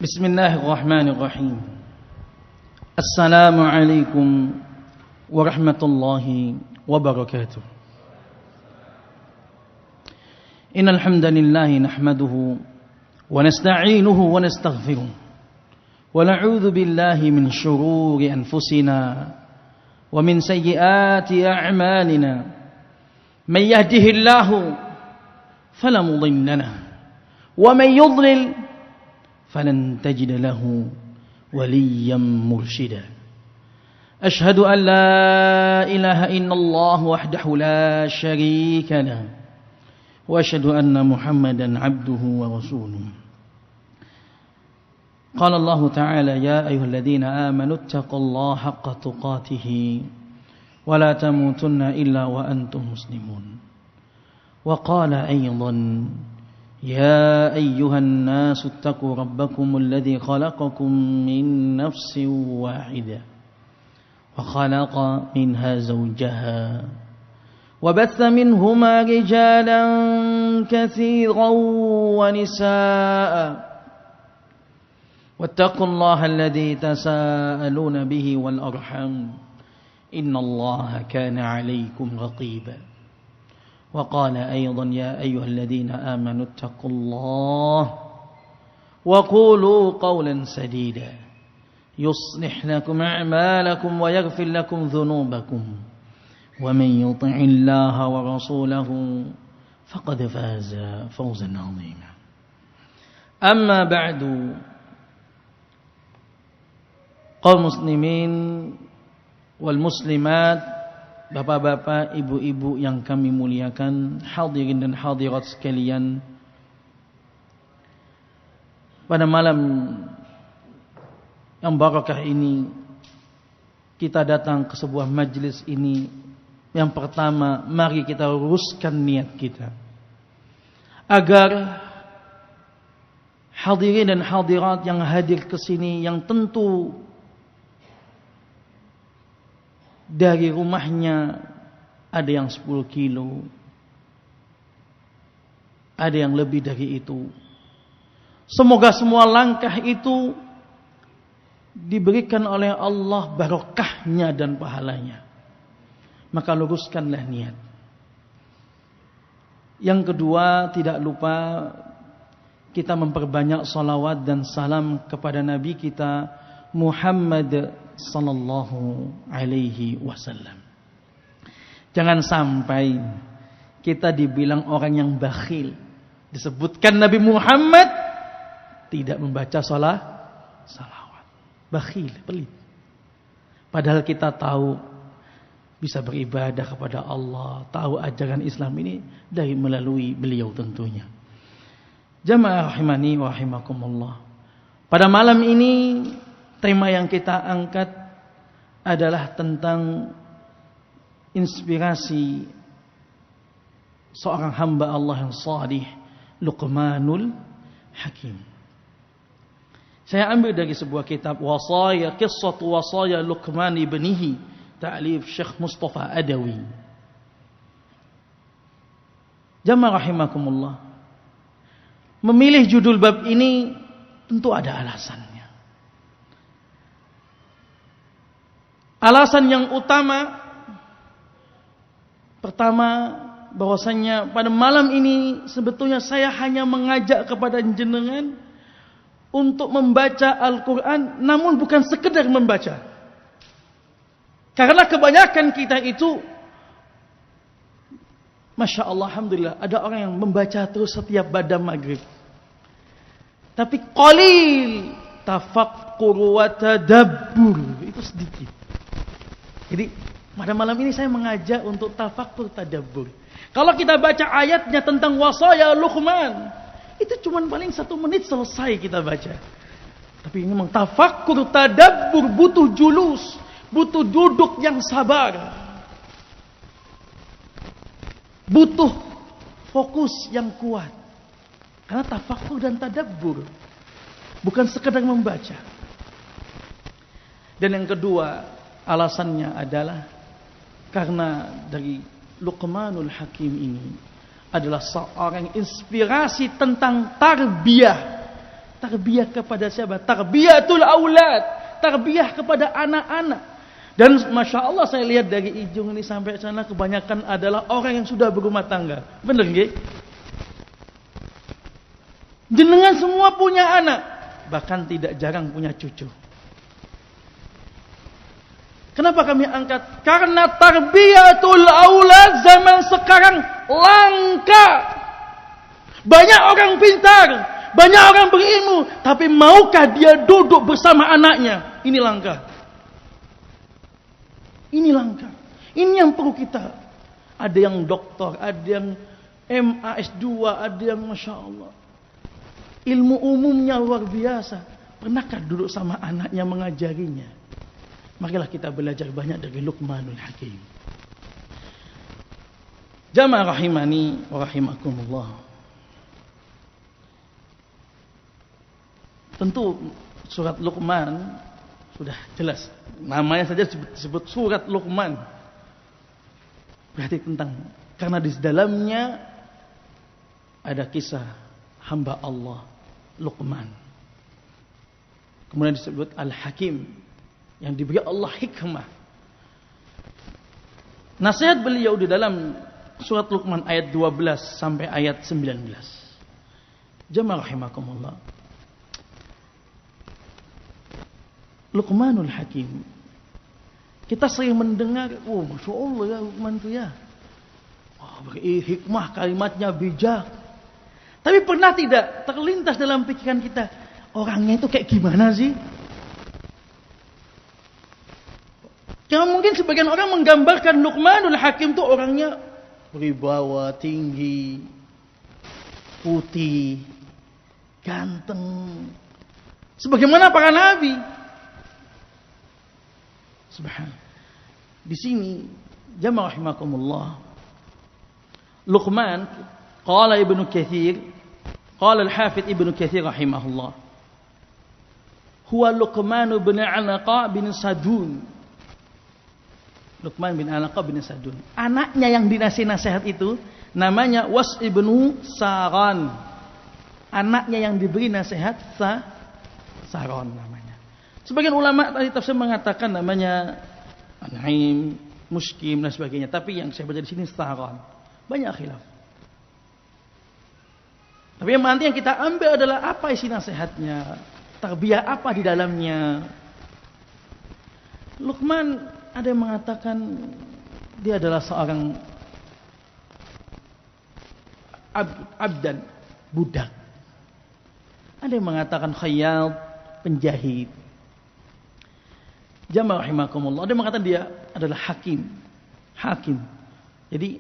Bismillahirrahmanirrahim. Assalamualaikum warahmatullahi wabarakatuh. Innal hamdalillah nahmaduhu wa nasta'inuhu wa nastaghfiruh. Wa na'udzu billahi min shururi anfusina wa min sayyiati a'malina. Man yahdihillahu fala mudilla lahu wa man yudlil falan tajida lahu waliyan mursyida. Ashhadu an la ilaha illallah wahdahu la syarika lahu wa ashhadu anna Muhammadan abduhu wa rasuluh. Qala Allah Ta'ala ya ayyuhalladzina amanu ittaqullaha haqqa tuqatih wa la tamutunna illa wa antum muslimun. Wa qala aydan يا أيها الناس اتقوا ربكم الذي خلقكم من نفس واحدة وخلق منها زوجها وبث منهما رجالا كثيرا ونساء واتقوا الله الذي تساءلون به والأرحام إن الله كان عليكم رقيبا. وقال أيضا يا أيها الذين آمنوا اتقوا الله وقولوا قولا سديدا يصلح لكم أعمالكم ويغفر لكم ذنوبكم ومن يطع الله ورسوله فقد فاز فوزا عظيما. أما بعد قوم مسلمين والمسلمات, bapak-bapak, ibu-ibu yang kami muliakan, hadirin dan hadirat sekalian. Pada malam yang barakah ini kita datang ke sebuah majlis ini. Yang pertama, mari kita luruskan niat kita agar hadirin dan hadirat yang hadir ke sini, yang tentu dari rumahnya ada yang 10 kilo, ada yang lebih dari itu. Semoga semua langkah itu diberikan oleh Allah barokahnya dan pahalanya. Maka luruskanlah niat. Yang kedua, tidak lupa kita memperbanyak salawat dan salam kepada Nabi kita Muhammad sallallahu alaihi wasallam. Jangan sampai kita dibilang orang yang bakhil. Disebutkan Nabi Muhammad tidak membaca salawat. Bakhil, pelit. Padahal kita tahu bisa beribadah kepada Allah, tahu ajaran Islam ini dari melalui beliau tentunya. Jamaah rahimani wa rahimakumullah. Pada malam ini tema yang kita angkat adalah tentang inspirasi seorang hamba Allah yang salih, Luqmanul Hakim. Saya ambil dari sebuah kitab Wasaya, Qissatu Wasaya Luqman ibnihi, ta'lif Syekh Mustafa Adawi. Jamaah rahimakumullah. Memilih judul bab ini tentu ada alasan. Alasan yang utama, pertama, bahwasannya pada malam ini sebetulnya saya hanya mengajak kepada jenengan untuk membaca Al-Quran, namun bukan sekedar membaca. Karena kebanyakan kita itu, Masya Allah, Alhamdulillah, ada orang yang membaca terus setiap pada maghrib. Tapi qalil tafakkur wa tadabbur, itu sedikit. Jadi pada malam ini saya mengajak untuk tafakkur tadabbur. Kalau kita baca ayatnya tentang wasaya Luqman, itu cuma paling 1 menit selesai kita baca. Tapi ini memang tafakkur tadabbur butuh julus, butuh duduk yang sabar, butuh fokus yang kuat. Karena tafakkur dan tadabbur bukan sekedar membaca. Dan yang kedua, alasannya adalah karena dari Luqmanul Hakim ini adalah seorang inspirasi tentang tarbiyah Tarbiyah kepada siapa? Tarbiyatul aulad. Tarbiyah kepada anak-anak. Dan Masya Allah saya lihat dari Ijung ini sampai sana kebanyakan adalah orang yang sudah berumah tangga. Bener nggih? Jenengan semua punya anak. Bahkan tidak jarang punya cucu. Kenapa kami angkat? Karena tarbiyatul aulad zaman sekarang langka. Banyak orang pintar, banyak orang berilmu, tapi maukah dia duduk bersama anaknya? Ini langka. Ini langka. Ini yang perlu kita. Ada yang doktor, ada yang MA S2, ada yang Masya Allah. Ilmu umumnya luar biasa. Pernahkah duduk sama anaknya mengajarinya? Marilah kita belajar banyak dari Luqmanul Hakim. Jamaah rahimani wa rahimakumullah. Tentu surat Luqman sudah jelas. Namanya saja disebut surat Luqman. Berarti karena di dalamnya ada kisah hamba Allah Luqman. Kemudian disebut Al-Hakim, yang diberi Allah hikmah. Nasihat beliau di dalam surat Luqman ayat 12 sampai ayat 19. Jamaah rahimakumullah. Luqmanul Hakim. Kita sering mendengar, Masya Allah ya Luqman itu ya. Beri hikmah, kalimatnya bijak. Tapi pernah tidak terlintas dalam pikiran kita, orangnya itu kayak gimana sih? Karena mungkin sebagian orang menggambarkan Luqmanul Hakim itu orangnya berwibawa tinggi, putih, ganteng. Sebagaimana para nabi. Subhanallah. Di sini jamaah rahimakumullah. Luqman qala Ibnu Katsir, qala Al-Hafidz Ibnu Katsir rahimahullah. Huwa Luqman bin Anaqa bin Sadun. Luqman bin Anaqa bin Sadun. Anaknya yang dinasih nasihat itu namanya Was ibnu Saran. Anaknya yang diberi nasihat Saron namanya. Sebagian ulama tadi tafsir mengatakan namanya Naim, Muskim dan sebagainya. Tapi yang saya baca di sini Saron. Banyak khilaf. Tapi yang nanti yang kita ambil adalah apa isi nasihatnya, tarbiyah apa di dalamnya. Luqman ada yang mengatakan dia adalah seorang abdan, budak. Ada yang mengatakan khayyat, penjahit. Jamaah rahimakumullah. Ada yang mengatakan dia adalah hakim. Hakim. Jadi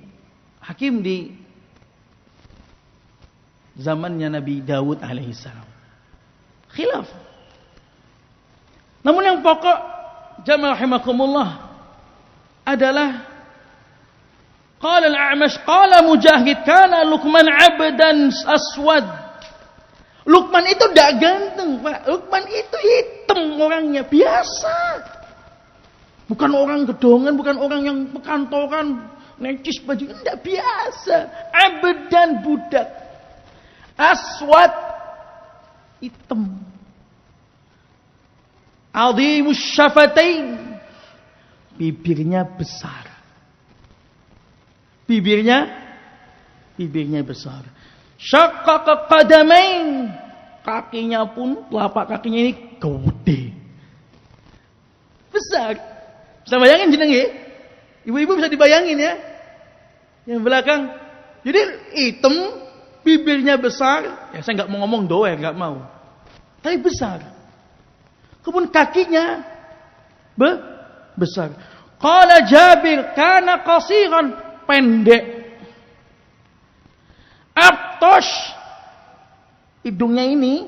hakim di zamannya Nabi Daud alaihissalam. Khilaf. Namun yang pokok jamaah rahimakumullah adalah qala al-A'mash qala Mujahid kana Luqman 'abdan aswad. Luqman itu tidak ganteng, Pak. Luqman itu hitam orangnya, biasa. Bukan orang gedongan, bukan orang yang pekantoran, necis baju, tidak biasa. Abdan, budak. Aswad, hitam. Adhimus syafatain, bibirnya besar. Bibirnya besar. Syaqqaqa qadamain, kakinya pun, telapak kakinya ini gede. Besar. Bisa bayangin jenenge? Ibu-ibu bisa dibayangin ya? Yang belakang. Jadi hitam, bibirnya besar. Ya saya nggak mau ngomong doer, nggak mau. Tapi besar. Kemudian kakinya besar. Qala Jabir kana qasiran, pendek. Abtosh, hidungnya ini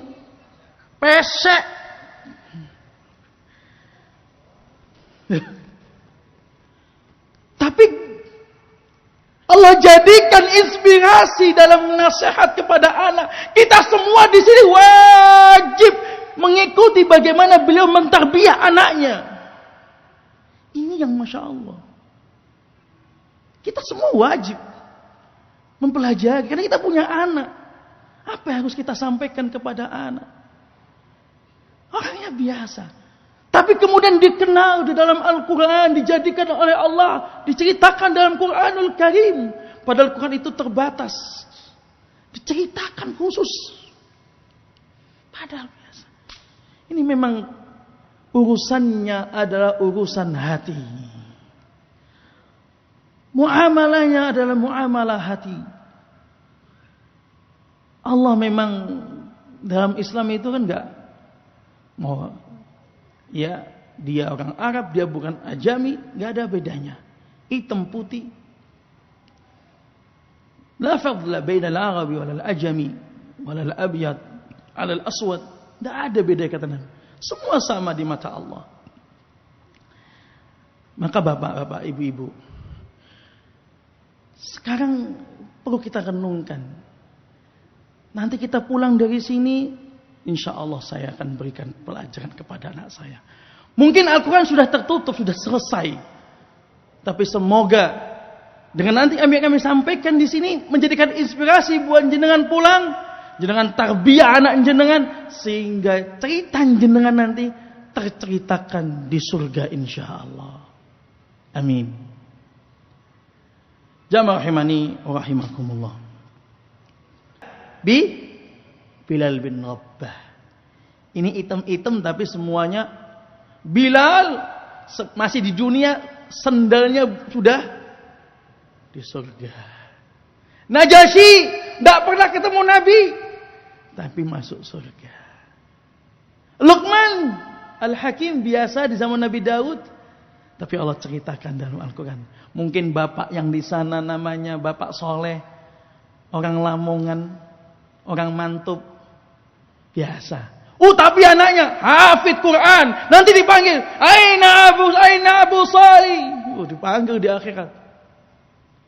pesek. Tapi Allah jadikan inspirasi dalam nasihat kepada anak. Kita semua di sini wajib mengikuti bagaimana beliau mentarbiyah anaknya. Ini yang Masya Allah. Kita semua wajib mempelajari. Karena kita punya anak. Apa yang harus kita sampaikan kepada anak? Orangnya biasa. Tapi kemudian dikenal di dalam Al-Quran, dijadikan oleh Allah, diceritakan dalam Quranul Karim. Padahal Quran itu terbatas. Diceritakan khusus. Padahal biasa. Ini memang urusannya adalah urusan hati. Muamalahnya adalah muamalah hati. Allah memang dalam Islam itu kan enggak mau ya dia orang Arab, dia bukan ajami, enggak ada bedanya. Hitam putih. La fadla baina al-arabi wal ajami wal abyad 'ala al-aswad. Enggak ada beda kata Nabi. Semua sama di mata Allah. Maka bapak-bapak, ibu-ibu, sekarang perlu kita renungkan. Nanti kita pulang dari sini, insya Allah saya akan berikan pelajaran kepada anak saya. Mungkin Al-Quran sudah tertutup, sudah selesai. Tapi semoga dengan nanti kami sampaikan di sini menjadikan inspirasi buat jenengan pulang, jenengan tarbiyah anak jenengan, sehingga cerita jenengan nanti terceritakan di surga insya Allah. Amin. Jamaah rahimani wa rahimakumullah. Bilal bin Rabah. Ini item-item tapi semuanya Bilal masih di dunia, sendalnya sudah di surga. Najasyi tidak pernah ketemu Nabi tapi masuk surga. Luqman Al-Hakim biasa di zaman Nabi Daud, tapi Allah ceritakan dalam Al-Quran. Mungkin bapak yang di sana namanya Bapak Soleh, orang Lamongan, orang Mantub, biasa. Tapi anaknya hafid Quran, nanti dipanggil, Aina Abu Salih. Dipanggil di akhirat.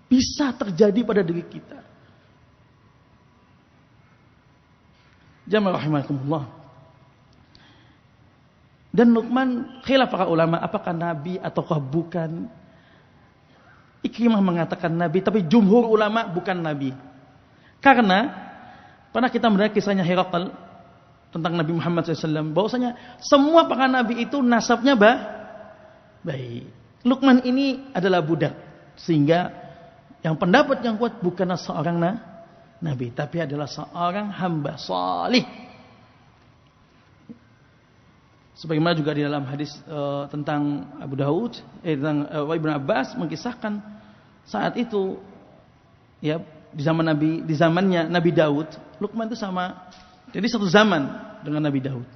Bisa terjadi pada diri kita. Jamaah rahimakumullah. Dan Luqman, khilaf para ulama, apakah nabi ataukah bukan? Ikrimah mengatakan nabi, tapi jumhur ulama bukan nabi. Karena pernah kita mendengar kisahnya Herakl tentang Nabi Muhammad SAW, bahwasanya semua para nabi itu nasabnya baik. Luqman ini adalah budak, sehingga yang pendapat yang kuat bukanlah seorang nabi, tapi adalah seorang hamba salih. Sebagaimana juga di dalam hadis tentang Abu Daud, tentang Ibnu Abbas mengisahkan saat itu ya di zamannya Nabi Daud, Luqman itu sama, jadi satu zaman dengan Nabi Daud.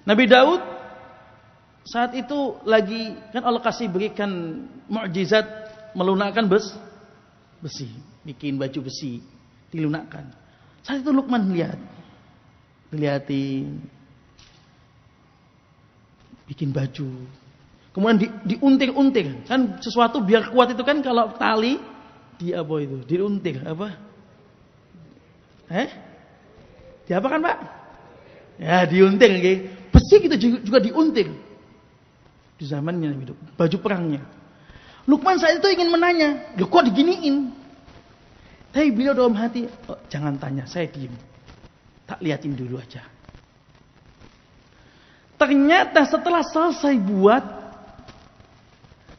Nabi Daud saat itu lagi kan Allah kasih berikan mukjizat melunakkan besi, bikin baju besi dilunakkan. Saat itu Luqman dilihatin bikin baju. Kemudian diuntir-untir. Kan sesuatu biar kuat itu kan kalau tali diuntir apa? Diapakan, Pak? Ya, diuntir nggih. Besi gitu juga diuntir. Di zamannya itu, baju perangnya. Luqman saat itu ingin menanya, "Loh kok diginiin?" Tapi beliau dalam hati, jangan tanya, saya diam. Tak liatin dulu aja. Ternyata setelah selesai buat,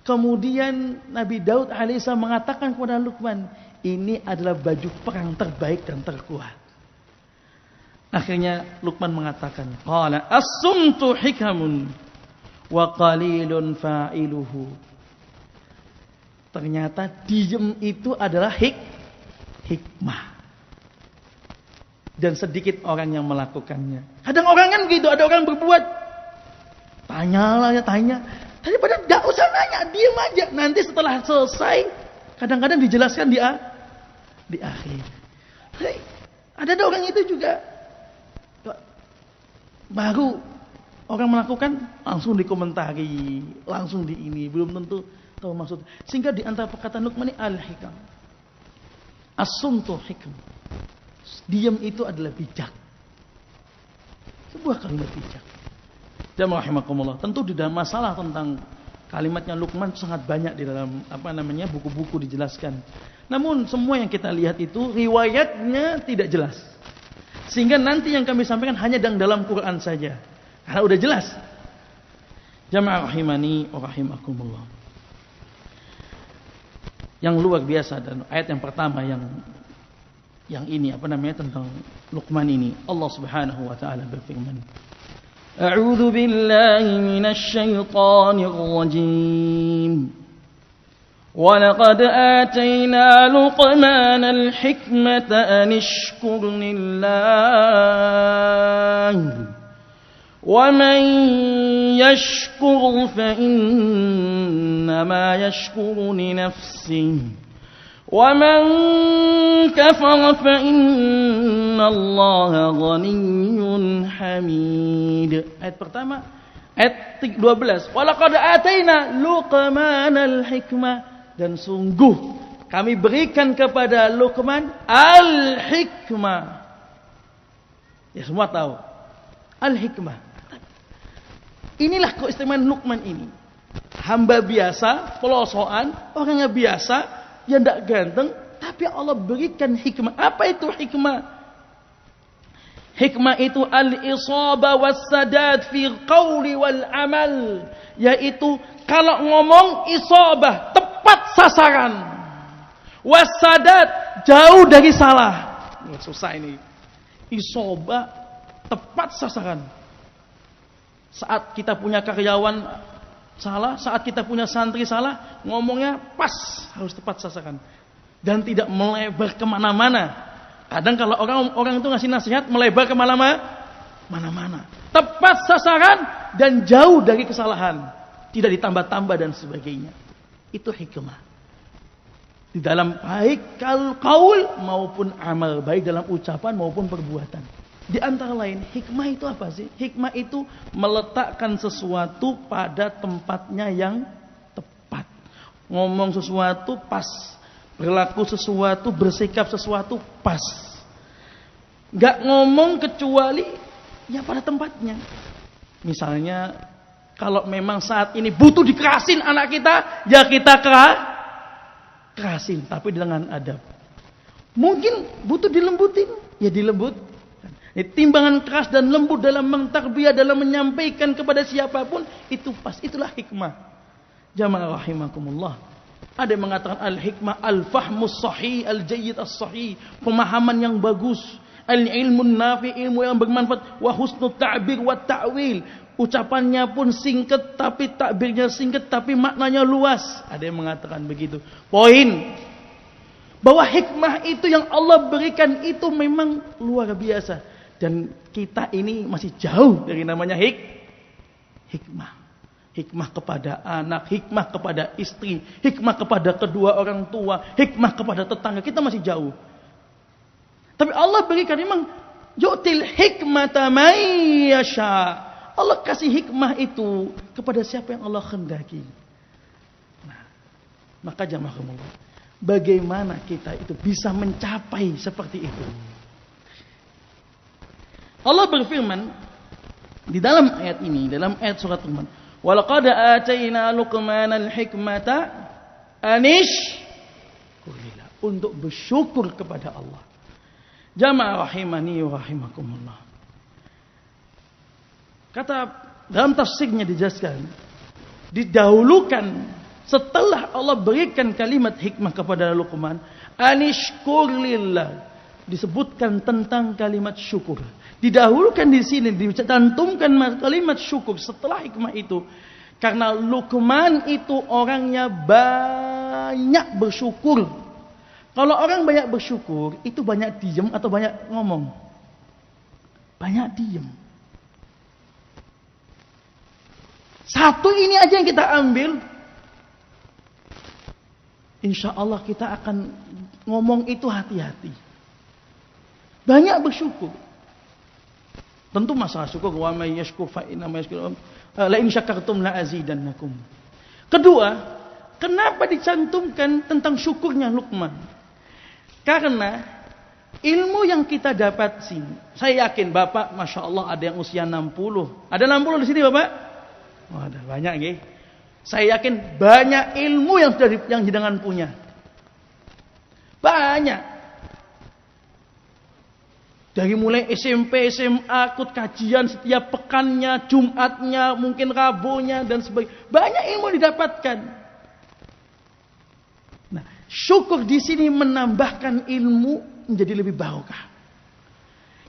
kemudian Nabi Daud alaihissalam mengatakan kepada Luqman, ini adalah baju perang terbaik dan terkuat. Akhirnya Luqman mengatakan, qala as-sumtu hikamun wa qalilun fa'iluhu. Ternyata diem itu adalah hikmah. Dan sedikit orang yang melakukannya. Kadang orang kan gitu, ada orang berbuat, tanya. Daripada gak usah nanya, diam aja. Nanti setelah selesai, kadang-kadang dijelaskan di akhir. Ada orang itu juga. Baru orang melakukan, langsung dikomentari, langsung di ini. Belum tentu tahu maksud. Sehingga di antara perkataan Luqman ini al-hikam. As-sumtu hikam. Diam itu adalah bijak. Sebuah kalimat bijak. Jamaah rahimakumullah. Tentu di dalam masalah tentang kalimatnya Luqman sangat banyak di dalam buku-buku dijelaskan. Namun semua yang kita lihat itu riwayatnya tidak jelas. Sehingga nanti yang kami sampaikan hanya dalam Quran saja. Karena udah jelas. Jamaah rahimani wa rahimakumullah. Yang luar biasa dan ayat yang pertama yang ini tentang Luqman ini, Allah Subhanahu wa taala berfirman, A'udzu billahi minasy syaithanir rajim. Wa laqad atayna Luqmanal hikmata an ishkur lillah. Wa man yashkur fa innama yashkuru li nafsihi. وَمَنْ كَفَرَ فَإِنَّ اللَّهَ غَنِيٌّ حَمِيدٌ. Ayat pertama, ayat 12. وَلَقَدْ آتَيْنَا لُقْمَانَ الْحِكْمَةَ. Dan sungguh kami berikan kepada Luqman al-hikmah. Ya semua tahu. Al-hikmah. Inilah keistimewaan Luqman ini. Hamba biasa, pelosokan, orangnya biasa, yang tidak ganteng, tapi Allah berikan hikmah. Apa itu hikmah? Hikmah itu al-isaba was-sadad fi qawli wal amal. Yaitu kalau ngomong isabah, tepat sasaran. Was-sadad, jauh dari salah. Susah ini. Isabah, tepat sasaran. Saat kita punya karyawan salah, saat kita punya santri salah, ngomongnya pas, harus tepat sasaran dan tidak melebar kemana-mana. Kadang kalau orang itu ngasih nasihat melebar kemana-mana, tepat sasaran dan jauh dari kesalahan, tidak ditambah-tambah dan sebagainya. Itu hikmah di dalam baik qaul maupun amal, baik dalam ucapan maupun perbuatan. Di antara lain, hikmah itu apa sih? Hikmah itu meletakkan sesuatu pada tempatnya yang tepat. Ngomong sesuatu pas. Berlaku sesuatu, bersikap sesuatu pas. Gak ngomong kecuali ya pada tempatnya. Misalnya, kalau memang saat ini butuh dikerasin anak kita, ya kita kerasin. Tapi dengan adab. Mungkin butuh dilembutin, ya dilembut. Timbangan keras dan lembut dalam mentarbiyah, dalam menyampaikan kepada siapapun, itu pas. Itulah hikmah. Jamaah rahimakumullah. Ada yang mengatakan al-hikmah al-fahmus sahih, al-jayyid as-sahih. Pemahaman yang bagus. Al-ilmun nafi, ilmu yang bermanfaat. Wa husnul ta'bir wa ta'wil. Ucapannya pun singkat, tapi takbirnya singkat, tapi maknanya luas. Ada yang mengatakan begitu. Poin. Bahwa hikmah itu yang Allah berikan itu memang luar biasa. Dan kita ini masih jauh dari namanya hikmah. Hikmah kepada anak, hikmah kepada istri, hikmah kepada kedua orang tua, hikmah kepada tetangga. Kita masih jauh. Tapi Allah berikan memang yu'til hikmata may yasha. Allah kasih hikmah itu kepada siapa yang Allah kehendaki. Nah, maka jamaah bagaimana kita itu bisa mencapai seperti itu? Allah berfirman di dalam ayat ini, dalam ayat surat Luqman, "Wa laqad atayna Luqmanal hikmata anish kulillah." Untuk bersyukur kepada Allah. Jamaah rahimani wa rahimakumullah. Kata dalam tafsirnya dijelaskan, didahulukan setelah Allah berikan kalimat hikmah kepada Luqman, anishkur lillah, disebutkan tentang kalimat syukur. Didahulukan di sini, dicantumkan kalimat syukur setelah hikmah itu. Karena Luqman itu orangnya banyak bersyukur. Kalau orang banyak bersyukur, itu banyak diam atau banyak ngomong? Banyak diam. Satu ini aja yang kita ambil, insya Allah kita akan ngomong itu hati-hati. Banyak bersyukur. Tentu masalah syukur, wa may yashkur fa inna ma yashkur la in syakartum la azidannakum. Kedua, kenapa dicantumkan tentang syukurnya Luqman? Karena ilmu yang kita dapat sini, saya yakin Bapak Masya Allah ada yang usia 60. Ada 60 di sini Bapak? Oh, ada banyak nggih. Saya yakin banyak ilmu yang jenengan punya. Banyak. Dari mulai SMP, SMA, ikut kajian setiap pekannya, Jumatnya, mungkin Rabunya, dan sebagainya. Banyak ilmu didapatkan. Nah, syukur di sini menambahkan ilmu menjadi lebih barokah.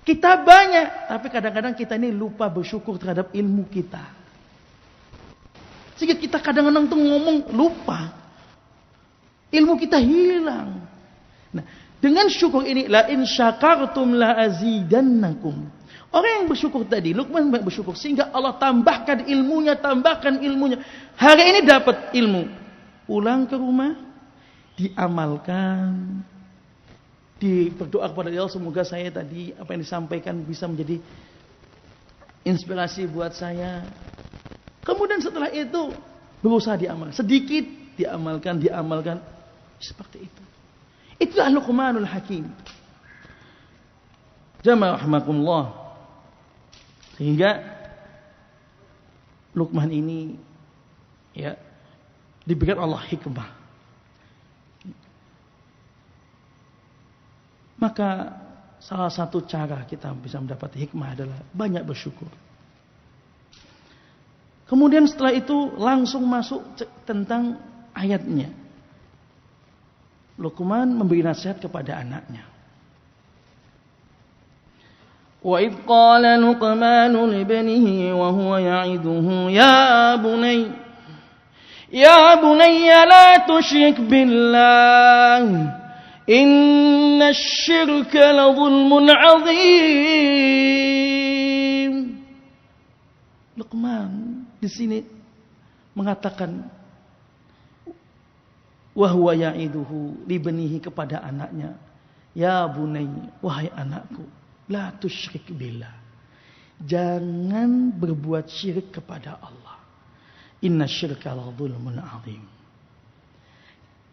Kita banyak, tapi kadang-kadang kita ini lupa bersyukur terhadap ilmu kita. Sehingga kita kadang-kadang tuh ngomong lupa. Ilmu kita hilang. Nah, dengan syukur ini, la in syakartum la azidannakum. Orang yang bersyukur tadi, Luqman bersyukur sehingga Allah tambahkan ilmunya. Hari ini dapat ilmu, pulang ke rumah, diamalkan, berdoa kepada Allah, semoga saya tadi apa yang disampaikan bisa menjadi inspirasi buat saya. Kemudian setelah itu berusaha diamalkan, sedikit diamalkan, seperti itu. Itulah Luqmanul Hakim. Jamaah rahimakumullah. Sehingga Luqman ini ya diberikan Allah hikmah. Maka salah satu cara kita bisa mendapat hikmah adalah banyak bersyukur. Kemudian setelah itu langsung masuk tentang ayatnya. Luqman memberi nasihat kepada anaknya. Wa idh qala Luqmanu libnihi wa huwa ya'iduhu ya bunayya la tusyrik billah inna asy-syirka la dhulmun 'adzim. Luqman di sini mengatakan wahwa ya'iduhu libnihi kepada anaknya, ya bunayya, wahai anakku, la tusyrik billah, jangan berbuat syirik kepada Allah. Inna syirka la dzulmun 'adzim.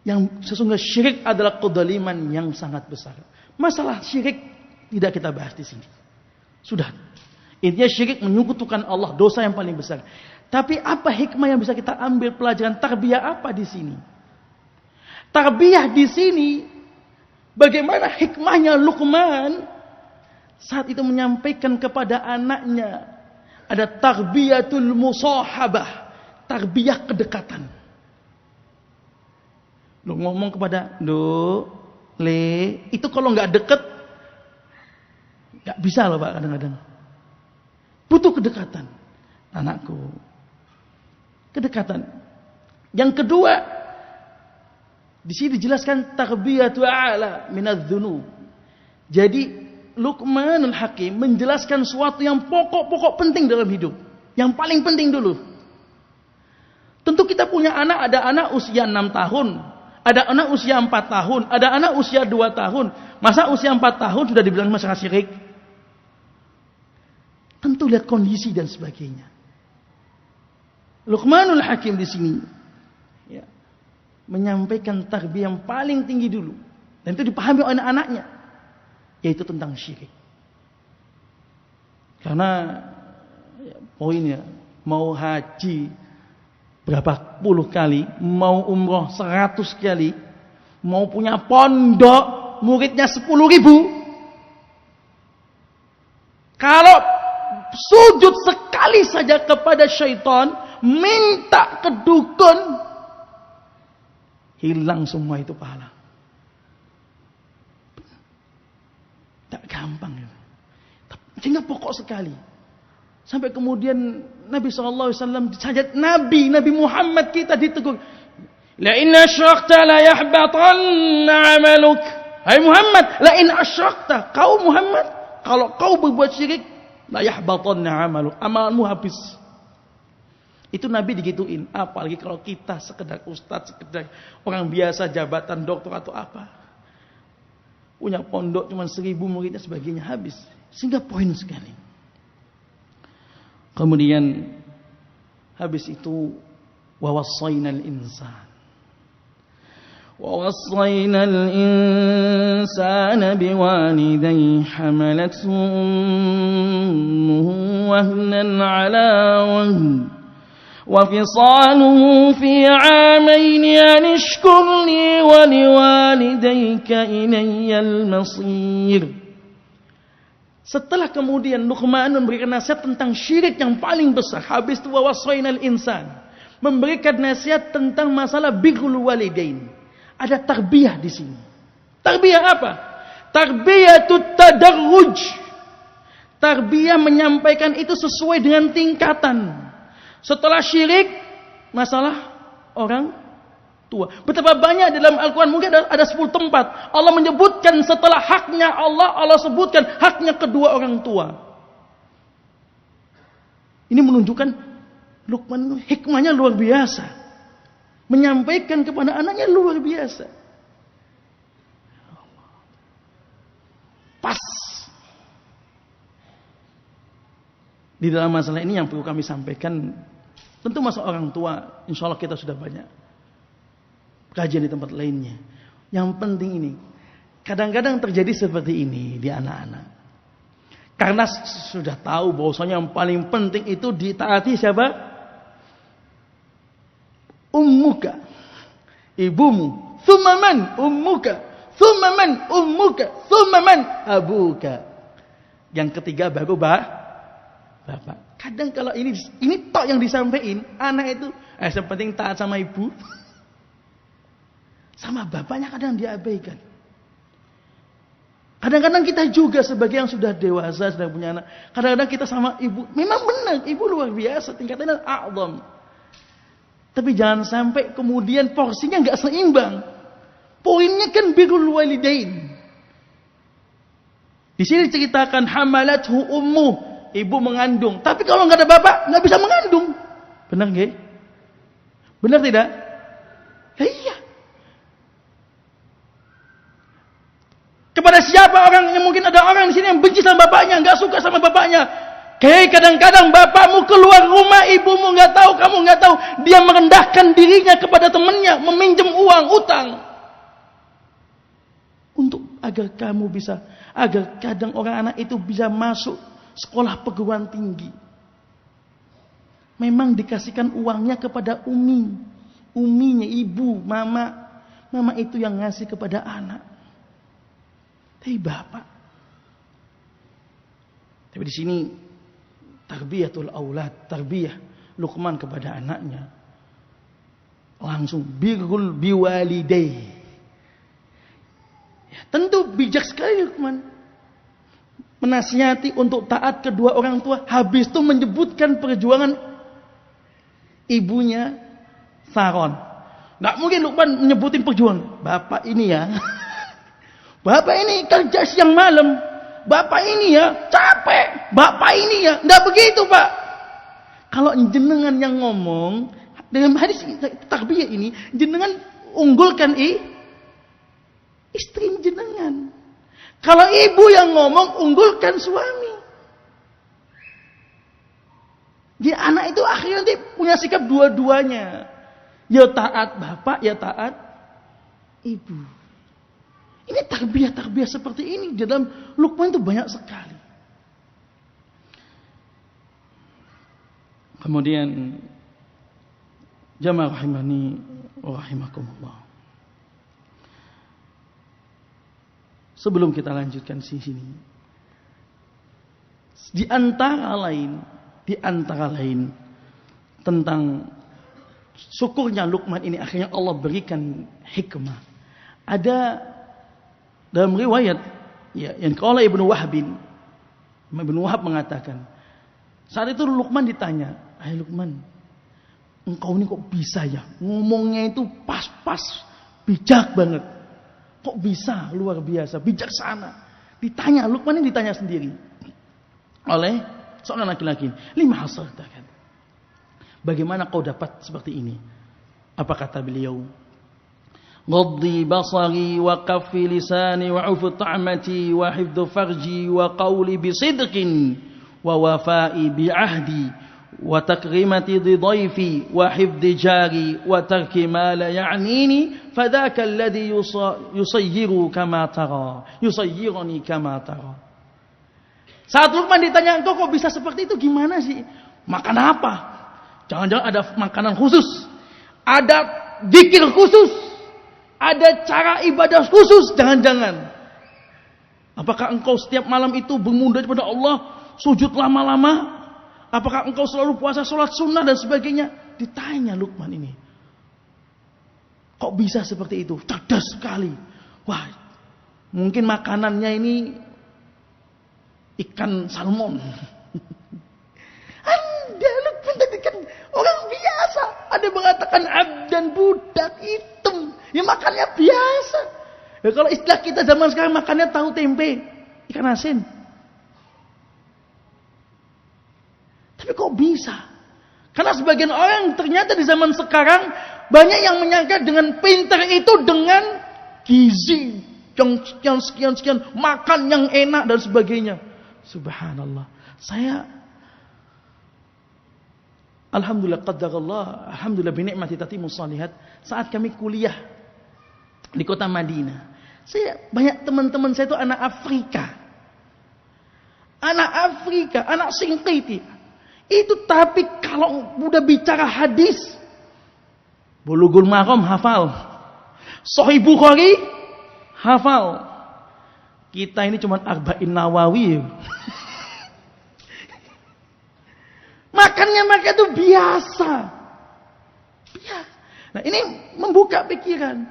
Yang sesungguhnya syirik adalah kedzaliman yang sangat besar. Masalah syirik tidak kita bahas di sini. Sudah. Intinya syirik menyekutukan Allah, dosa yang paling besar. Tapi apa hikmah yang bisa kita ambil pelajaran tarbiyah apa di sini? Tarbiyah di sini, bagaimana hikmahnya Luqman saat itu menyampaikan kepada anaknya. Ada tarbiyatul musahabah, tarbiyah kedekatan. Lu ngomong kepada itu kalau nggak deket, nggak bisa loh Pak kadang-kadang. Butuh kedekatan, anakku. Kedekatan. Yang kedua, di sini dijelaskan tarbiyatu a'la minadz-dzunub. Jadi Luqmanul Hakim menjelaskan sesuatu yang pokok-pokok penting dalam hidup. Yang paling penting dulu. Tentu kita punya anak, ada anak usia 6 tahun, ada anak usia 4 tahun, ada anak usia 2 tahun. Masa usia 4 tahun sudah dibilang masalah syirik? Tentu lihat kondisi dan sebagainya. Luqmanul Hakim di sini ya, menyampaikan tarbiyah yang paling tinggi dulu, dan itu dipahami oleh anak-anaknya, yaitu tentang syirik. Karena ya, poinnya mau haji berapa puluh kali, mau umroh 100 kali, mau punya pondok muridnya 10.000, kalau sujud sekali saja kepada syaitan, minta ke dukun, hilang semua itu pahala. Tak gampang itu. Sehingga pokok sekali. Sampai kemudian Nabi SAW sajad Nabi Muhammad kita ditegur. La in asyrakta la yahbatanna amaluk. Hai Muhammad, la in asyrakta, kau Muhammad, kalau kau berbuat syirik, la yahbatanna amaluk, amalmu habis. Itu Nabi digituin. Apalagi kalau kita sekedar ustaz, sekedar orang biasa, jabatan doktor atau apa, punya pondok cuma 1.000 muridnya, sebagainya, habis. Sehingga poin sekali. Kemudian habis itu wawassainal insan. Wawassainal insana biwalidayhi hamalathu ummuhu wahnan ala wahn wa fisaluhu fi 'amayn an ishkur li wa liwalidayka ilayyal masir. Setelah kemudian Luqman memberikan nasihat tentang syirik yang paling besar, habis itu wawasainal insan, memberikan nasihat tentang masalah birrul walidain. Ada tarbiyah di sini. Tarbiyah apa? Tarbiyatut tadarruj. Tarbiyah menyampaikan itu sesuai dengan tingkatan. Setelah syirik, masalah orang tua. Betapa banyak dalam Al-Quran, mungkin ada 10 tempat Allah menyebutkan setelah haknya Allah sebutkan haknya kedua orang tua. Ini menunjukkan Luqman hikmahnya luar biasa, menyampaikan kepada anaknya luar biasa. Pas di dalam masalah ini yang perlu kami sampaikan, tentu masalah orang tua insya Allah kita sudah banyak kajian di tempat lainnya. Yang penting ini, kadang-kadang terjadi seperti ini di anak-anak. Karena sudah tahu bahwasanya yang paling penting itu ditaati siapa? Ummuka, ibumu. Tsumma man ummuka, tsumma man ummuka, tsumma man abuka. Yang ketiga baru bapak. Kadang kalau ini tok yang disampaikan, anak itu yang penting taat sama ibu. Sama bapaknya kadang diabaikan. Kadang-kadang kita juga sebagai yang sudah dewasa, sudah punya anak, kadang-kadang kita sama ibu, memang benar, ibu luar biasa, tingkatannya a'zam. Tapi jangan sampai kemudian porsinya nggak seimbang. Poinnya kan birrul walidain. Di sini ceritakan hamalathu ummu, ibu mengandung. Tapi kalau nggak ada bapak, nggak bisa mengandung. Benar nggak? Benar tidak? Ya, iya. Kepada siapa orang yang mungkin ada orang di sini yang benci sama bapaknya, nggak suka sama bapaknya. Kayak kadang-kadang bapakmu keluar rumah, ibumu nggak tahu, kamu nggak tahu, dia merendahkan dirinya kepada temannya, meminjam uang, utang, untuk agar kamu bisa, agar kadang orang anak itu bisa masuk sekolah perguruan tinggi. Memang dikasihkan uangnya kepada uminya, ibu, mama itu yang ngasih kepada anak. Tapi bapak. Tapi di sini tarbiyatul aulad, tarbiyah Luqman kepada anaknya. Langsung birrul biwalidayh. Ya, tentu bijak sekali Luqman. Menasihati untuk taat kedua orang tua, habis itu menyebutkan perjuangan ibunya Saron. Enggak mungkin Luqman menyebutin perjuangan. Bapak ini ya. Bapak ini kerja siang malam. Bapak ini ya capek. Bapak ini ya. Enggak begitu Pak. Kalau jenengan yang ngomong, dalam hadis tarbiyah ini, jenengan unggulkan istri jenengan. Kalau ibu yang ngomong, unggulkan suami. Jadi anak itu akhirnya nanti punya sikap dua-duanya. Ya taat bapak, ya taat ibu. Ini tarbiyah seperti ini di dalam Luqman itu banyak sekali. Kemudian jamaah rahimani wa rahimakumullah. Sebelum kita lanjutkan sini, di antara lain tentang syukurnya Luqman ini, akhirnya Allah berikan hikmah. Ada dalam riwayat ya, yang qala Ibnu Wahab mengatakan, saat itu Luqman ditanya, "Hai Luqman, engkau ini kok bisa ya ngomongnya itu pas-pas, bijak banget. Kok bisa luar biasa, bijaksana?" Ditanya, Luqman ini ditanya sendiri oleh seorang laki-laki. "Lima hasalta kan? Bagaimana kau dapat seperti ini?" Apa kata beliau? "Ghaddi basari wa kaffi lisani wa ufu ta'mati wa hifdhu farji wa qawli bisidqin wa wafa'i bi'ahdi wa takrimati dhidayfi wa hifdhi jari wa tarki ma la ya'nini fadhaka alladhi yusayyiru kama tara yusayyiruni kama tara." Saat Luqman ditanya, "Engkau kok bisa seperti itu, gimana sih? Makan apa? Jangan-jangan ada makanan khusus, ada zikir khusus, ada cara ibadah khusus, jangan-jangan." Apakah engkau setiap malam itu bermunajat kepada Allah, sujud lama-lama? Apakah engkau selalu puasa, sholat sunnah dan sebagainya? Ditanya Luqman ini. Kok bisa seperti itu? Cerdas sekali. Wah, mungkin makanannya ini ikan salmon. Anda Luqman tadi kan orang biasa. Ada yang mengatakan abdan, budak, hitam. Ya makannya biasa. Ya, kalau istilah kita zaman sekarang makannya tahu tempe, ikan asin. Tapi kok bisa? Karena sebagian orang ternyata di zaman sekarang banyak yang menyangka dengan pintar itu dengan gizi yang sekian, makan yang enak dan sebagainya. Subhanallah. Saya alhamdulillah qadarullah, alhamdulillah bi ni'mati tatimmus shalihat. Saat kami kuliah di kota Madinah, banyak teman-teman saya itu anak Afrika. Anak Singkiti. Itu tapi kalau udah bicara hadis, Bulughul Maram hafal. Sahih Bukhari hafal. Kita ini cuma Arba'in Nawawi. Makannya mereka itu biasa. Nah, ini membuka pikiran.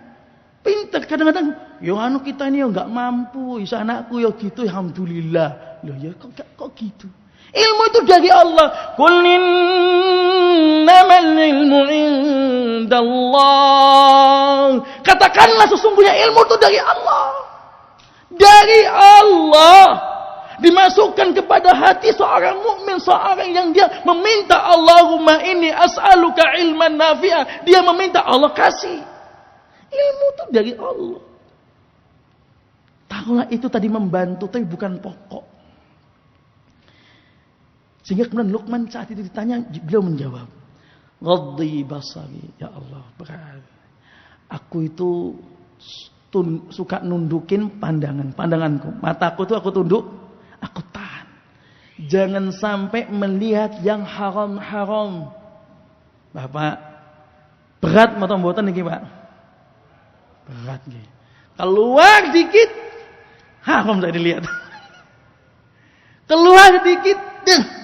Pintar kadang-kadang, kita ini nggak mampu, isa anakku gitu, alhamdulillah. Loh ya kok gitu? Ilmu itu dari Allah. Qul innamal ilmu indallah. Katakanlah sesungguhnya ilmu itu dari Allah. Dari Allah. Dimasukkan kepada hati seorang mukmin, seorang yang dia meminta Allahumma inni as'aluka ilman nafi'ah. Dia meminta Allah kasih. Ilmu itu dari Allah. Tahulah itu tadi membantu, tapi bukan pokok. Sehingga kemudian Luqman saat itu ditanya, beliau menjawab, Ghaddi basari, ya Allah, berat. Aku itu suka nundukin pandanganku. Mataku itu aku tunduk, aku tahan. Jangan sampai melihat yang haram-haram. Bapak, berat mata-mata niki, Pak. Berat nih. Keluar dikit, haram tidak dilihat. Keluar dikit,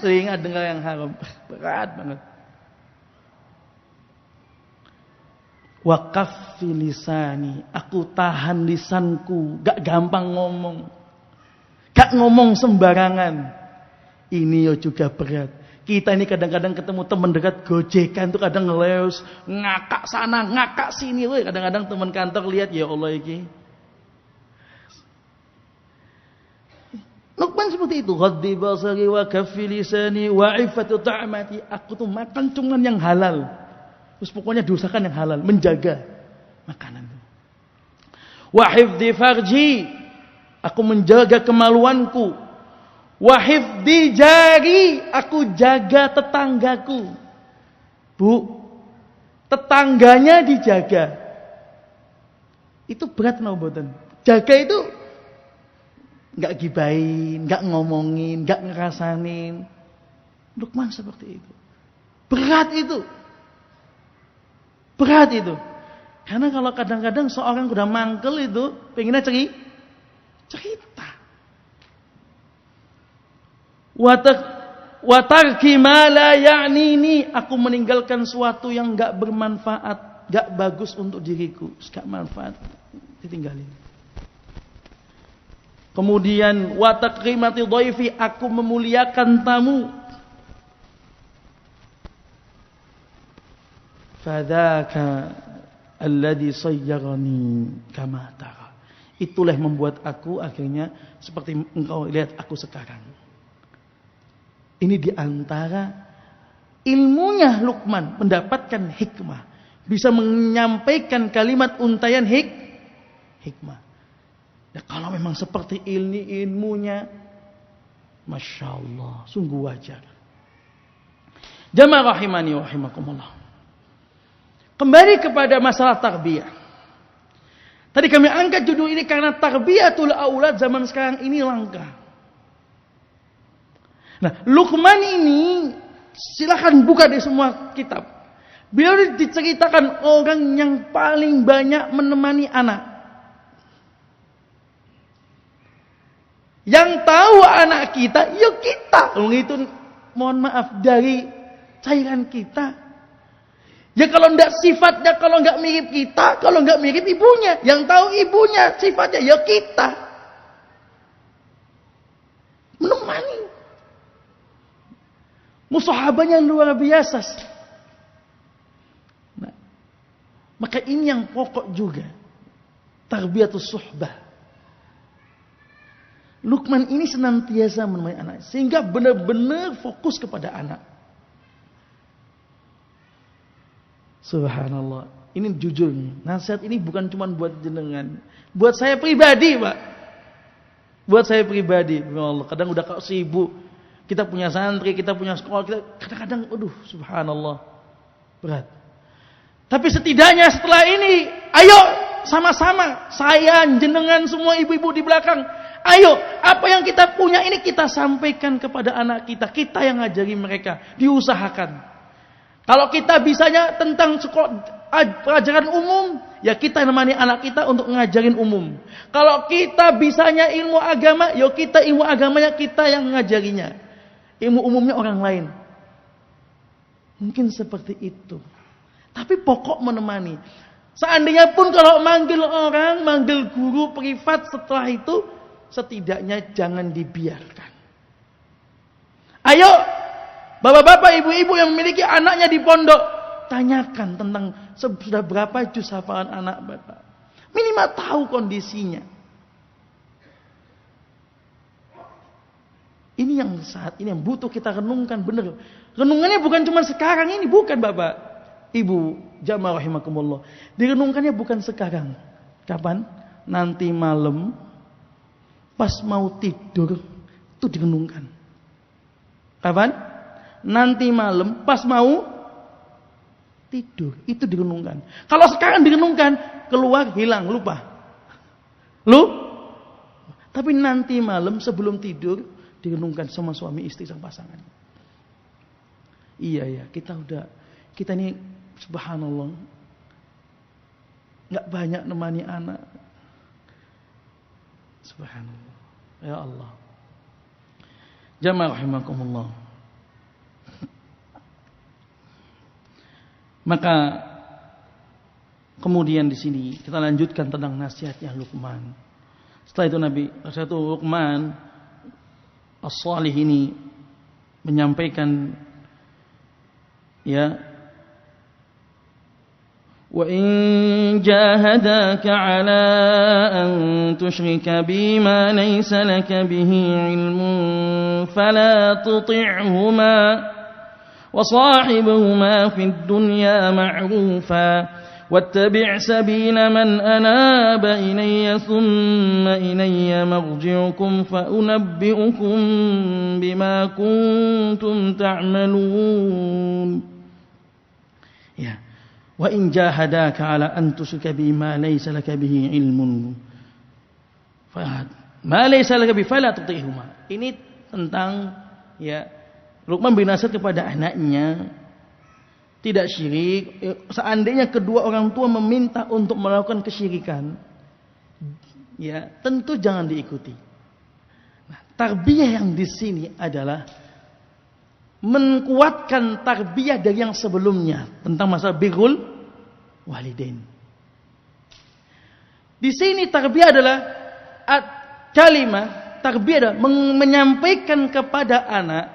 teringat dengar yang haram. Berat banget. Waqaf fi lisani, aku tahan lisanku, gak gampang ngomong. Gak ngomong sembarangan. Ini juga berat. Kita ini kadang-kadang ketemu teman dekat gojekan tuh kadang ngeleus, ngakak sana, ngakak sini. Kadang-kadang teman kantor lihat, ya Allah iki. Luqman seperti itu. Ghaddi basari wa kaffi lisani wa ifatu ta'amati. Aku tuh makan cuman yang halal. Terus pokoknya diusahakan yang halal, menjaga makanan itu. Wa hifdzi farji. Aku menjaga kemaluanku. Wahif di jari, aku jaga tetanggaku. Bu, tetangganya dijaga. Itu berat mboten. Jaga itu enggak gibain, enggak ngomongin, enggak ngerasanin. Luqman seperti itu. Berat itu. Berat itu. Karena kalau kadang-kadang seorang udah mangkel itu, pengennya cerita. Watarki ma la ya'nini, aku meninggalkan sesuatu yang enggak bermanfaat, enggak bagus untuk diriku, enggak manfaat, ditinggalin. Kemudian wa takrimati dhaifi, aku memuliakan tamu. Fadzaka alladhi sayyarani kama tara. Itulah yang membuat aku akhirnya seperti engkau lihat aku sekarang. Ini diantara ilmunya Luqman, mendapatkan hikmah. Bisa menyampaikan kalimat untayan hikmah. Ya, kalau memang seperti ini ilmunya, Masya Allah, sungguh wajar. Jamaah rahimani wa rahimakumullah. Kembali kepada masalah tarbiyah. Tadi kami angkat judul ini karena tarbiyatul aulad zaman sekarang ini langka. Nah, Luqman ini silakan buka di semua kitab. Beliau diceritakan orang yang paling banyak menemani anak. Yang tahu anak kita, ya kita. Itu mohon maaf dari cairan kita. Ya kalau enggak sifatnya, kalau enggak mirip kita, kalau enggak mirip ibunya. Yang tahu ibunya, sifatnya ya kita. Menemani. Musahabahnya luar biasa. Nah, maka ini yang pokok juga. Tarbiyatus suhbah. Luqman ini senantiasa menemani anak. Sehingga benar-benar fokus kepada anak. Subhanallah. Ini jujur. Nasihat ini bukan cuma buat jenengan. Buat saya pribadi, Pak. Buat saya pribadi. Ya Allah, kadang udah sibuk. Kita punya santri, kita punya sekolah. Kita kadang-kadang, aduh, subhanallah. Berat. Tapi setidaknya setelah ini, ayo sama-sama. Saya, jenengan, semua ibu-ibu di belakang. Ayo, apa yang kita punya ini kita sampaikan kepada anak kita. Kita yang ngajari mereka. Diusahakan. Kalau kita bisanya tentang sekolah, pelajaran umum, ya kita nemani anak kita untuk ngajarin umum. Kalau kita bisanya ilmu agama, ya kita ilmu agamanya kita yang ngajarinya. Ilmu umumnya orang lain. Mungkin seperti itu. Tapi pokok menemani. Seandainya pun kalau manggil orang, manggil guru privat setelah itu, setidaknya jangan dibiarkan. Ayo, bapak-bapak, ibu-ibu yang memiliki anaknya di pondok, tanyakan tentang sudah berapa juz hafalan anak bapak. Minimal tahu kondisinya. Ini yang saat ini yang butuh kita renungkan benar. Renungannya bukan cuma sekarang ini, bukan bapak, ibu, jamaah rahimakumullah. Direnungkannya bukan sekarang. Kapan? Nanti malam. Pas mau tidur, itu direnungkan. Kapan? Nanti malam, pas mau tidur, itu direnungkan. Kalau sekarang direnungkan, keluar, hilang, lupa. Tapi nanti malam sebelum tidur, direnungkan sama suami istri sama pasangan. Iya ya, kita ini subhanallah, nggak banyak nemani anak. Subhanallah. Ya Allah. Jamaah rahimakumullah. Maka kemudian di sini kita lanjutkan tentang nasihatnya Luqman. Setelah itu Luqman As-Salih ini menyampaikan ya, وَإِنْ جَاهَدَاكَ عَلَىٰ أَنْ تُشْرِكَ بِي مَا لَيْسَ لَكَ بِهِ عِلْمٌ فَلَا تُطِعْهُمَا وَصَاحِبْهُمَا فِي الدُّنْيَا مَعْرُوفًا وَاتَّبِعْ سَبِيلَ مَنْ أَنَابَ إِلَيَّ ثُمَّ إِلَيَّ مَرْجِعُكُمْ فَأُنَبِّئُكُمْ بِمَا كُنْتُمْ تَعْمَلُونَ. Ya. Wa in jahadaka ala an tusyrika bi ma laysa laka bihi ilmun ma laysa laka bi fala tuti'huma. Ini tentang ya Luqman bernasihat kepada anaknya tidak syirik. Seandainya kedua orang tua meminta untuk melakukan kesyirikan, ya tentu jangan diikuti. Nah, tarbiyah yang di sini adalah menguatkan tarbiyah dari yang sebelumnya tentang masalah birrul walidain. Di sini tarbiyah adalah tarbiyah adalah menyampaikan kepada anak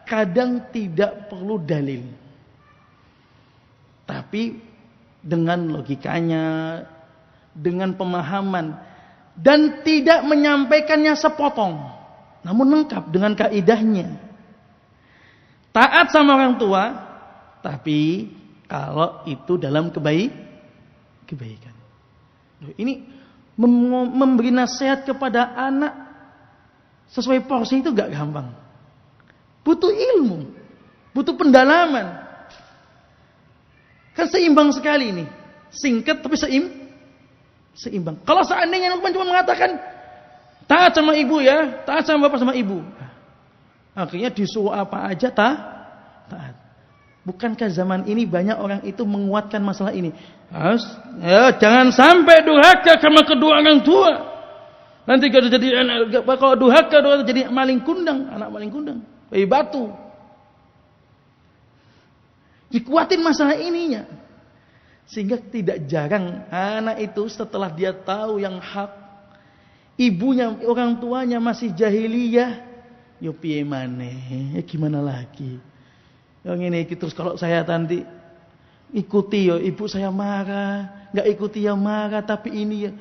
kadang tidak perlu dalil. Tapi dengan logikanya, dengan pemahaman dan tidak menyampaikannya sepotong, namun lengkap dengan kaidahnya. Taat sama orang tua, tapi kalau itu dalam kebaikan. Ini memberi nasihat kepada anak sesuai porsi itu gak gampang. Butuh ilmu, butuh pendalaman. Kan seimbang sekali ini. Singkat tapi seimbang. Kalau seandainya Luqman cuma mengatakan taat sama ibu ya, taat sama bapak sama ibu. Akhirnya disuruh apa aja taat. Bukankah zaman ini banyak orang itu menguatkan masalah ini? Jangan sampai durhaka sama kedua orang tua. Nanti kalau jadi kalau durhaka jadi maling kundang, anak maling kundang, bayi batu. Dikuatin masalah ininya. Sehingga tidak jarang anak itu setelah dia tahu yang hak, ibunya, orang tuanya masih jahiliyah, yo piye maneh, gimana lagi? Yang ini terus kalau saya nanti ikuti yo ibu saya marah, enggak ikuti ya marah, tapi ini ya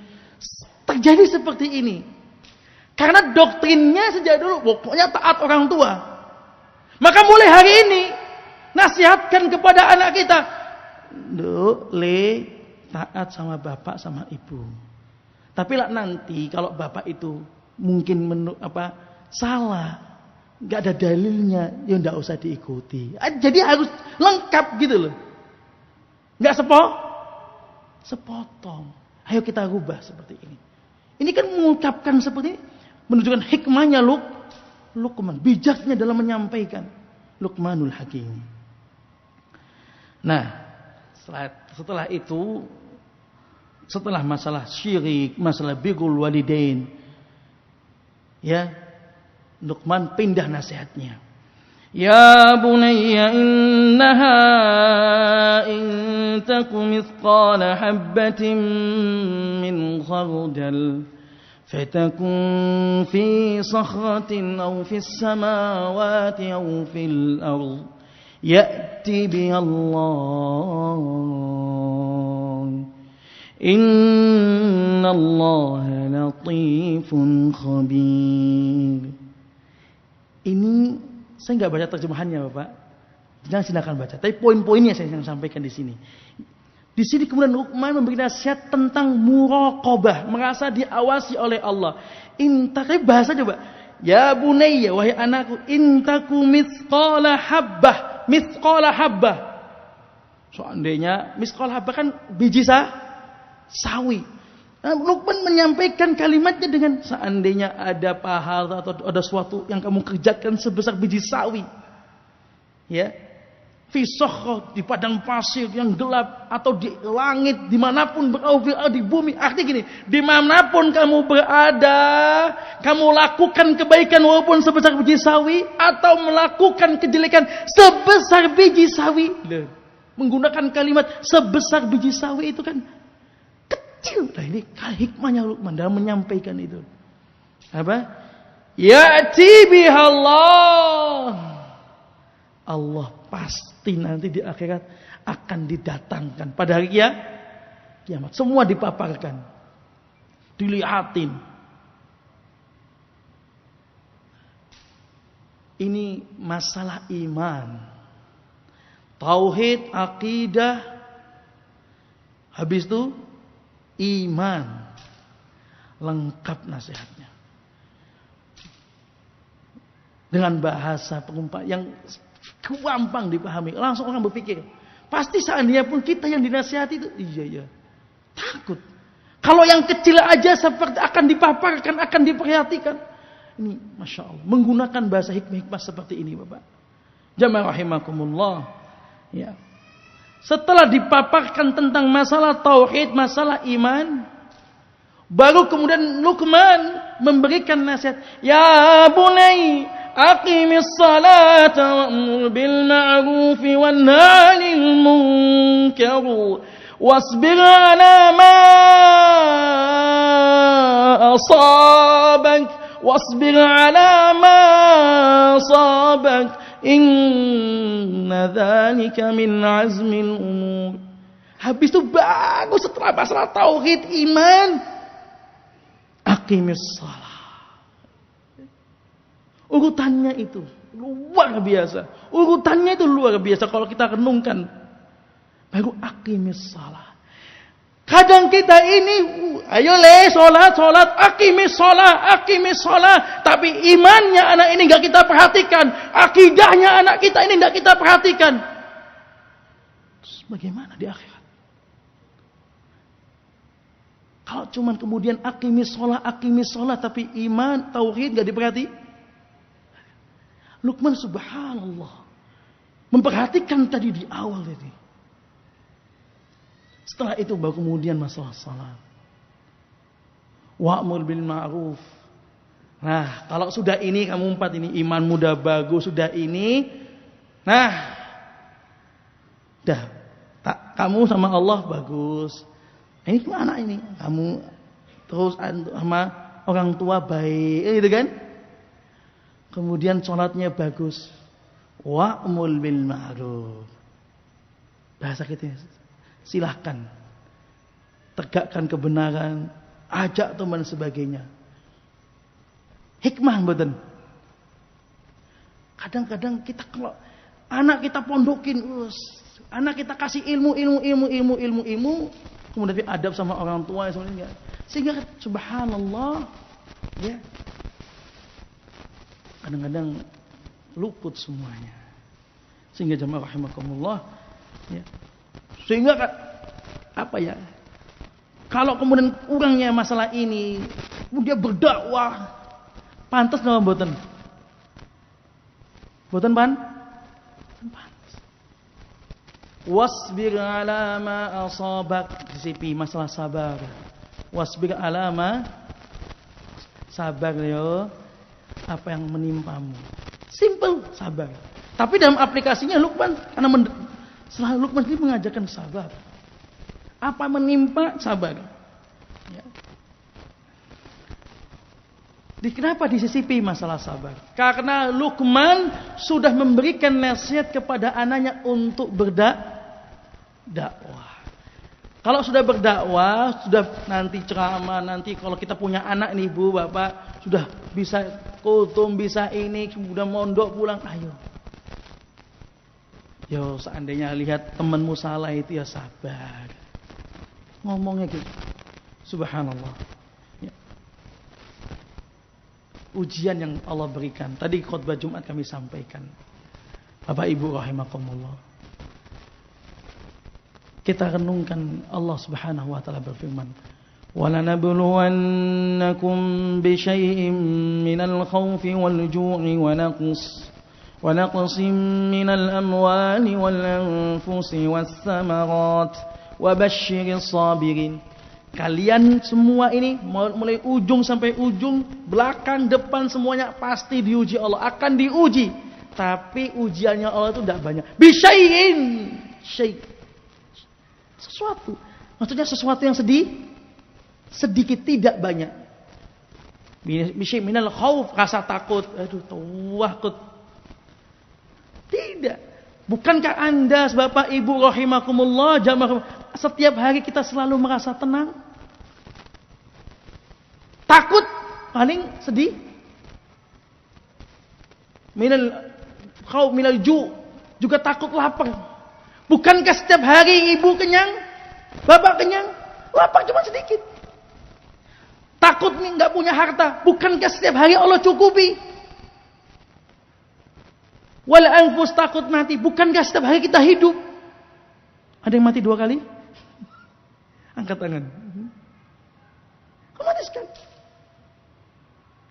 terjadi seperti ini. Karena doktrinnya sejak dulu pokoknya taat orang tua. Maka mulai hari ini nasihatkan kepada anak kita, taat sama bapak sama ibu. Tapi lah nanti kalau bapak itu mungkin salah, nggak ada dalilnya, ya nggak usah diikuti. Jadi harus lengkap gitu loh. Nggak sepotong. Ayo kita rubah seperti ini. Ini kan mengucapkan seperti ini, menunjukkan hikmahnya Luqman, bijaknya dalam menyampaikan. Luqmanul Hakim. Nah, setelah itu, setelah masalah syirik, masalah birrul walidain, ya, Luqman pindah nasihatnya. Ya bunayya innaha in taku mithqala habbatin min khardal fatakun fi sakhratin aw fis samawati aw fil ardh ya'ti biha Allah innallaha latifun khabir. Ini saya enggak baca terjemahannya, Bapak. Jangan silakan baca. Tapi poin-poinnya saya yang sampaikan di sini. Di sini kemudian Luqman memberi nasihat tentang muraqabah, merasa diawasi oleh Allah. Tapi bahasa coba. Ya bunayya, wahai anakku, intaku mithqala habbah. Seandainya mithqala habbah kan biji sawi. Luqman menyampaikan kalimatnya dengan seandainya ada pahala atau ada sesuatu yang kamu kerjakan sebesar biji sawi. Ya. Fi sakhra, di padang pasir yang gelap atau di langit dimanapun berada di bumi. Artinya gini, dimanapun kamu berada, kamu lakukan kebaikan walaupun sebesar biji sawi atau melakukan kejelekan sebesar biji sawi. Menggunakan kalimat sebesar biji sawi itu kan kecil. Nah, ini hikmahnya Luqman dalam menyampaikan itu. Apa? Ya'ti bihallah. Allah pasti nanti di akhirat akan didatangkan pada hari kiamat. Semua dipaparkan. Dilihatin. Ini masalah iman. Tauhid, akidah. Habis itu iman. Lengkap nasihatnya. Dengan bahasa pengumpah yang gampang dipahami. Langsung orang berpikir, pasti seandainya pun kita yang dinasihati itu, iya. Takut. Kalau yang kecil aja seperti akan dipaparkan, akan diperhatikan. Ini Masya Allah. Menggunakan bahasa hikmah seperti ini, Bapak. Jamaah rahimakumullah. Ya. Setelah dipaparkan tentang masalah tauhid, masalah iman, baru kemudian Luqman memberikan nasihat. Ya bunai, aqimis salata wa'mur bil ma'ruf wanha 'anil munkar wasbir 'ala ma asabak inna dzalika min azmil umur. Habis itu bagus setelah masalah tauhid iman, aqimis salat. Urutannya itu luar biasa. Kalau kita renungkan. Baru aqimis salat. Kadang kita ini, ayo sholat, aqimis salat. Tapi imannya anak ini enggak kita perhatikan. Akidahnya anak kita ini enggak kita perhatikan. Terus bagaimana di akhirat? Kalau cuman kemudian aqimis salat, tapi iman, tauhid enggak diperhati. Luqman subhanallah memperhatikan tadi di awal tadi. Setelah itu baru kemudian masalah salat. Wa'mur bil ma'ruf. Nah, kalau sudah ini kamu 4 ini imanmu udah bagus, sudah ini. Nah, kamu sama Allah bagus. Ini gimana ini? Kamu terus sama orang tua baik, gitu kan? Kemudian sholatnya bagus. Wa'mur bil ma'ruf. Bahasa kita, silahkan tegakkan kebenaran, ajak teman sebagainya. Hikmah mboten. Kadang-kadang kita kalau anak kita pondokin, anak kita kasih ilmu, kemudian adab sama orang tua sebenarnya. Sehingga subhanallah, ya. Kadang-kadang luput semuanya. Sehingga jamaah rahimakumullah, ya. Sehingga apa ya? Kalau kemudian kurangnya masalah ini, dia berdakwah, pantas nggak mboten? Mboten pantas. Wasbir ala ma asabak, disipi masalah sabar. Wasbir ala ma, sabar yo apa yang menimpamu. Simple, sabar. Tapi dalam aplikasinya Luqman karena selalu Luqman ini mengajarkan sabar. Apa menimpa sabar. Ya. Kenapa disisipi masalah sabar? Karena Luqman sudah memberikan nasihat kepada anaknya untuk berdakwah. Kalau sudah berdakwah, sudah nanti ceramah, nanti kalau kita punya anak nih Bu, Bapak, sudah bisa kultum, bisa ini, sudah mondok pulang, ayo. Yo, seandainya lihat temanmu salah itu ya sabar. Ngomongnya gitu. Subhanallah. Ya. Ujian yang Allah berikan. Tadi khutbah Jumat kami sampaikan. Bapak Ibu rahimakumullah. Kita renungkan Allah Subhanahu wa taala berfirman, "Walanabluwannakum bisyai'in minal khaufi wal ju'i wa naqsin minal amwali wal anfusi was samarat wa basyyiris sabirin." Kalian semua ini mulai ujung sampai ujung, belakang, depan semuanya pasti diuji Allah, akan diuji. Tapi ujiannya Allah itu tidak banyak. Bisyai'in, sesuatu. Maksudnya sesuatu yang sedikit, tidak banyak. Bisyai' minal khauf, rasa takut. Aduh, takut. Tidak. Bukankah Anda, Bapak Ibu rahimakumullah, jamaah, setiap hari kita selalu merasa tenang? Takut paling sedih. Minal khauf, minal ju', juga takut lapar. Bukankah setiap hari ibu kenyang, bapak kenyang, lapar cuma sedikit. Takut nih nggak punya harta, bukankah setiap hari Allah cukupi? Wal anfus, takut mati, bukankah setiap hari kita hidup? Ada yang mati 2 kali? Angkat tangan. Mati sekali.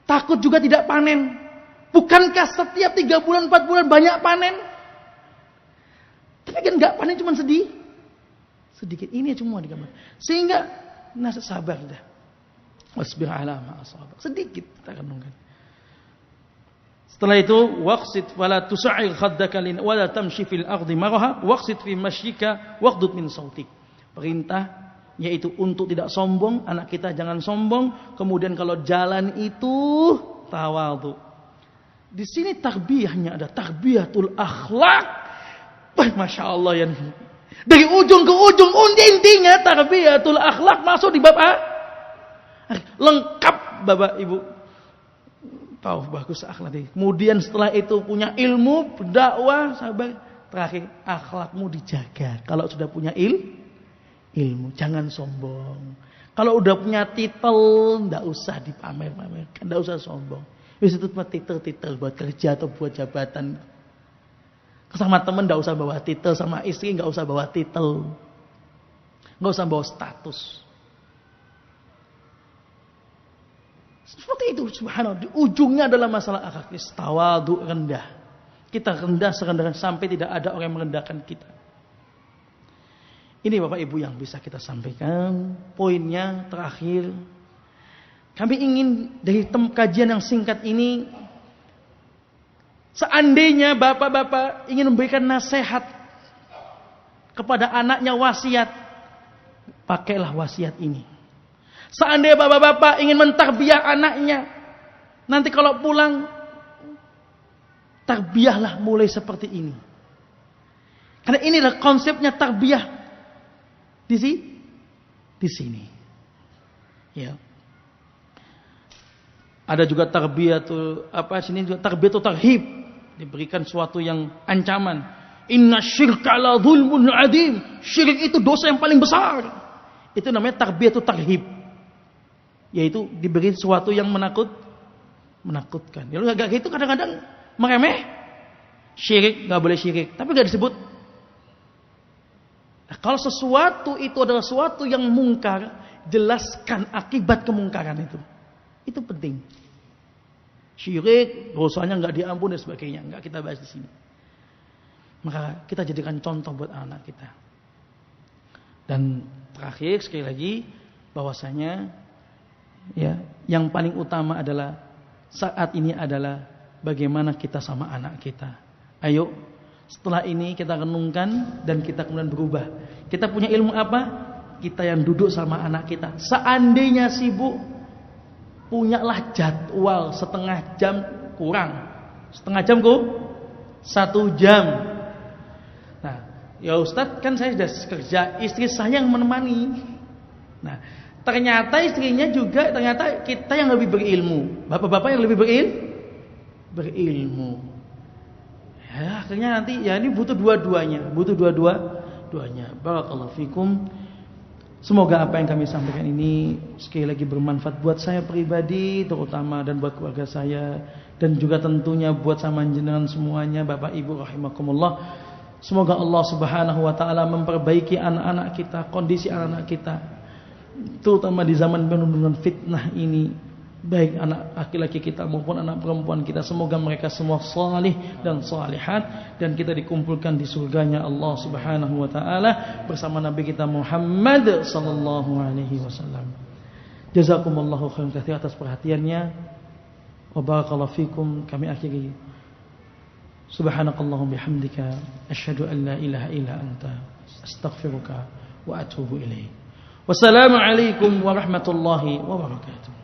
Takut juga tidak panen. Bukankah setiap 3 bulan, 4 bulan banyak panen? Tapi kan nggak panen cuma sedikit. Ini semua digambar. Sehingga nasihat sabar dah. Wasbir ala ma asabak. Sedikit kita renungkan. Setelah itu waqsid wala tus'ir khaddaka lin wala tamshi fil ardi maraha waqsid fi mashyika waqdud min sautik. Perintah yaitu untuk tidak sombong, anak kita jangan sombong, kemudian kalau jalan itu tawadhu. Di sini tarbiyahnya ada tarbiyatul akhlak. Masya Allah ya. Dari ujung ke ujung intinya tarbiyatul akhlak masuk di bab A. Lengkap Bapak Ibu. Tahu bagus akhlak. Kemudian setelah itu punya ilmu, berdakwah, sabar. Terakhir akhlakmu dijaga. Kalau sudah punya ilmu, jangan sombong. Kalau udah punya titel, enggak usah dipamer-pamerkan, enggak usah sombong. Wis itu cuma titel-titel buat kerja atau buat jabatan. Sama teman enggak usah bawa titel, sama istri enggak usah bawa titel. Enggak usah bawa status. Seperti itu subhanallah. Di ujungnya adalah masalah akhlak. Tawadhu, rendah. Kita rendah serendah sampai tidak ada orang yang merendahkan kita. Ini Bapak Ibu yang bisa kita sampaikan. Poinnya terakhir, Kami ingin dari kajian yang singkat ini, seandainya bapak-bapak ingin memberikan nasihat kepada anaknya wasiat, pakailah wasiat ini. Seandainya bapak-bapak ingin mentarbiyah anaknya, nanti kalau pulang, tarbiyahlah mulai seperti ini. Karena inilah konsepnya tarbiyah di sini. Ya. Ada juga tarbiyatul sini juga tarbiyatul tarhib, diberikan suatu yang ancaman. Inna syirka la dzulmun adzim. Syirik itu dosa yang paling besar. Itu namanya tarbiyatul tarhib. Yaitu diberi sesuatu yang menakutkan. Ya lu enggak gitu kadang-kadang meremeh. Syirik enggak boleh syirik, tapi enggak disebut. Nah, kalau sesuatu itu adalah sesuatu yang mungkar, jelaskan akibat kemungkaran itu. Itu penting. Syirik, dosanya enggak diampuni dan sebagainya, enggak kita bahas di sini. Maka kita jadikan contoh buat anak kita. Dan terakhir sekali lagi bahwasanya ya, yang paling utama adalah saat ini adalah bagaimana kita sama anak kita. Ayo, setelah ini kita renungkan dan kita kemudian berubah. Kita punya ilmu apa? Kita yang duduk sama anak kita. Seandainya sibuk, punyalah jadwal setengah jam kurang. Setengah jam kok? 1 jam. Nah, ya Ustadz kan saya sudah kerja, istri saya yang menemani. Nah, ternyata istrinya juga, ternyata kita yang lebih berilmu. Bapak-bapak yang lebih berilmu. Ya, akhirnya nanti ya ini butuh dua-duanya. Barakallahu fikum. Semoga apa yang kami sampaikan ini sekali lagi bermanfaat buat saya pribadi terutama dan buat keluarga saya dan juga tentunya buat sama jenengan semuanya Bapak Ibu rahimakumullah. Semoga Allah Subhanahu wa taala memperbaiki anak-anak kita, kondisi anak-anak kita terutama di zaman penuh dengan fitnah ini, baik anak laki-laki kita maupun anak perempuan kita. Semoga mereka semua salih dan salihat dan kita dikumpulkan di surganya Allah Subhanahu wa taala bersama Nabi kita Muhammad sallallahu alaihi wasallam. Jazakumullahu khairan katsir atas perhatiannya. Wa barakallahu fikum. Kami akhiri. Subhanakallahumma bihamdika asyhadu an la ilaha illa anta astaghfiruka wa atubu ilaik. Wassalamualaikum warahmatullahi wabarakatuh.